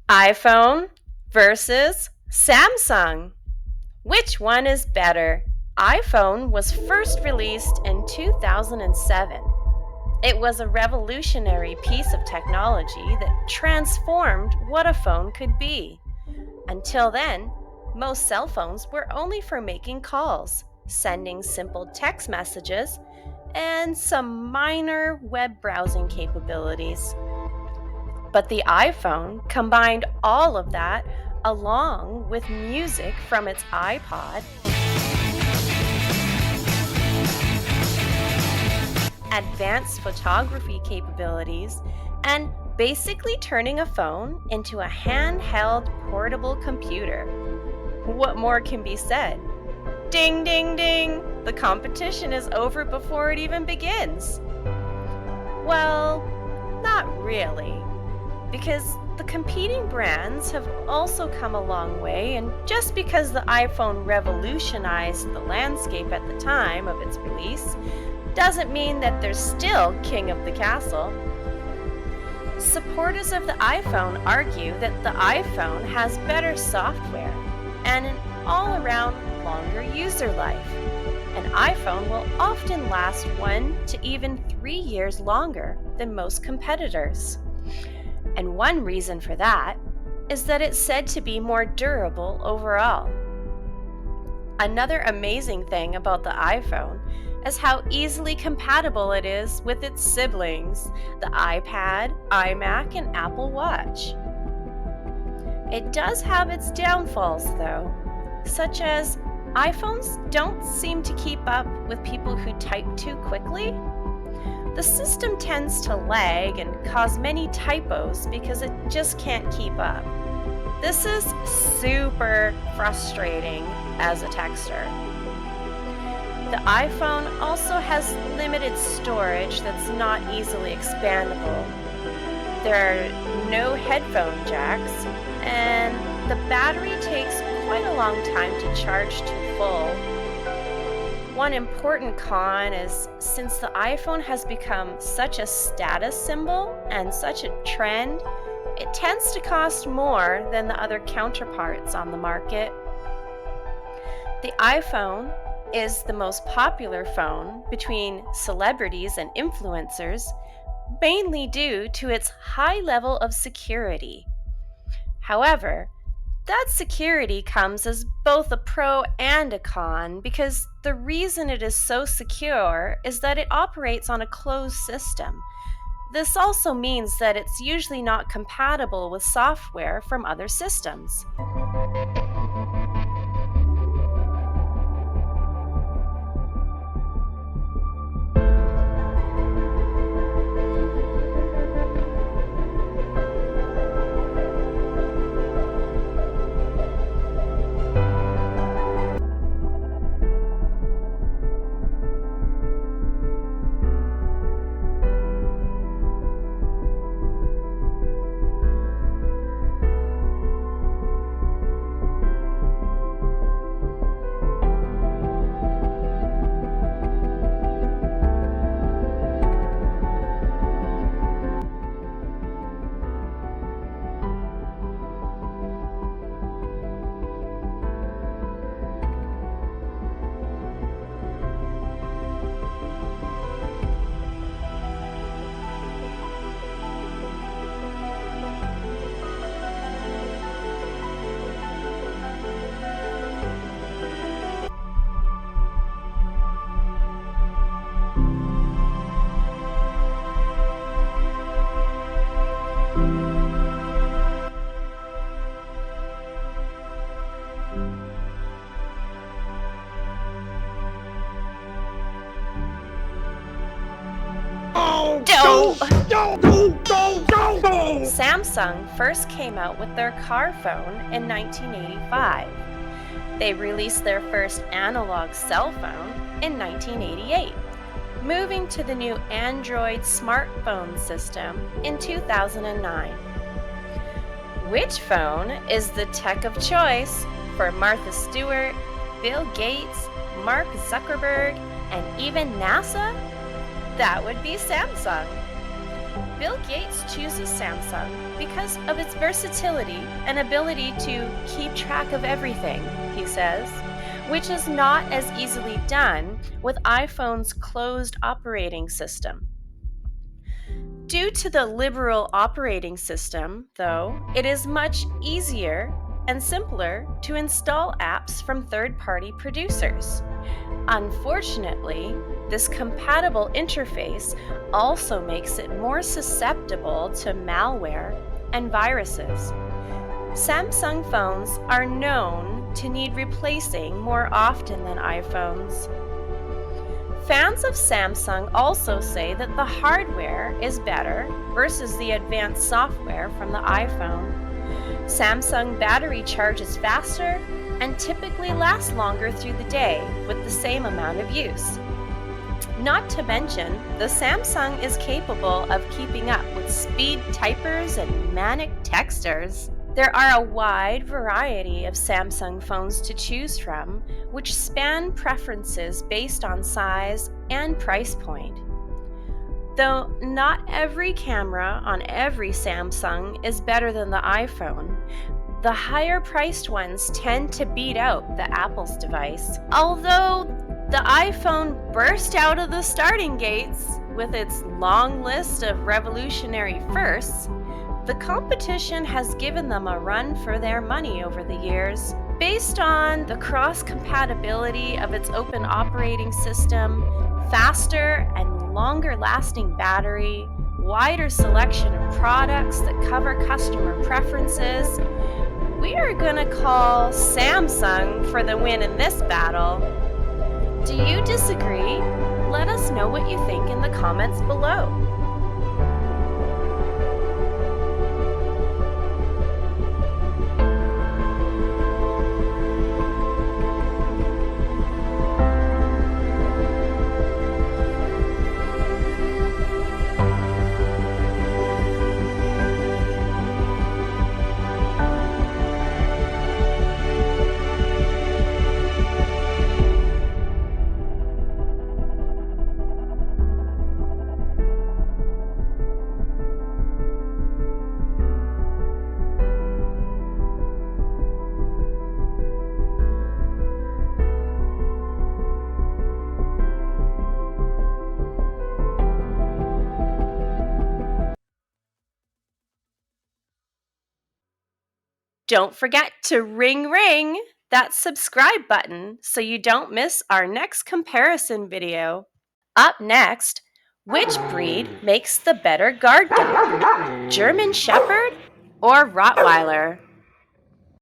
iPhone versus Samsung. Which one is better? iPhone was first released in 2007. It was a revolutionary piece of technology that transformed what a phone could be. Until then, most cell phones were only for making calls, sending simple text messages, and some minor web browsing capabilities. But the iPhone combined all of that along with music from its iPod, advanced photography capabilities, and basically turning a phone into a handheld portable computer. What more can be said? Ding, ding, ding! The competition is over before it even begins. Well, not really, because the competing brands have also come a long way, and just because the iPhone revolutionized the landscape at the time of its release doesn't mean that they're still king of the castle. Supporters of the iPhone argue that the iPhone has better software and an all-around longer user life. An iPhone will often last 1 to even 3 years longer than most competitors. And one reason for that is that it's said to be more durable overall. Another amazing thing about the iPhone is how easily compatible it is with its siblings, the iPad, iMac, and Apple Watch. It does have its downfalls, though, such as iPhones don't seem to keep up with people who type too quickly. The system tends to lag and cause many typos because it just can't keep up. This is super frustrating as a texter. The iPhone also has limited storage that's not easily expandable. There are no headphone jacks, and the battery takes quite a long time to charge to full. One important con is since the iPhone has become such a status symbol and such a trend, it tends to cost more than the other counterparts on the market. The iPhone is the most popular phone between celebrities and influencers, mainly due to its high level of security. However, that security comes as both a pro and a con because the reason it is so secure is that it operates on a closed system. This also means that it's usually not compatible with software from other systems. Samsung first came out with their car phone in 1985. They released their first analog cell phone in 1988, moving to the new Android smartphone system in 2009. Which phone is the tech of choice for Martha Stewart, Bill Gates, Mark Zuckerberg, and even NASA? That would be Samsung. Bill Gates chooses Samsung because of its versatility and ability to keep track of everything, he says, which is not as easily done with iPhone's closed operating system. Due to the liberal operating system, though, it is much easier and simpler to install apps from third party producers. Unfortunately, this compatible interface also makes it more susceptible to malware and viruses. Samsung phones are known to need replacing more often than iPhones. Fans of Samsung also say that the hardware is better versus the advanced software from the iPhone. Samsung battery charges faster and typically lasts longer through the day with the same amount of use. Not to mention, the Samsung is capable of keeping up with speed typers and manic texters. There are a wide variety of Samsung phones to choose from, which span preferences based on size and price point. Though not every camera on every Samsung is better than the iPhone, the higher priced ones tend to beat out the Apple's device. Although the iPhone burst out of the starting gates with its long list of revolutionary firsts, the competition has given them a run for their money over the years. Based on the cross-compatibility of its open operating system, faster and longer-lasting battery, wider selection of products that cover customer preferences, we are going to call Samsung for the win in this battle. Do you disagree? Let us know what you think in the comments below. Don't forget to ring that subscribe button so you don't miss our next comparison video. Up next, which breed makes the better guard dog? German Shepherd or Rottweiler?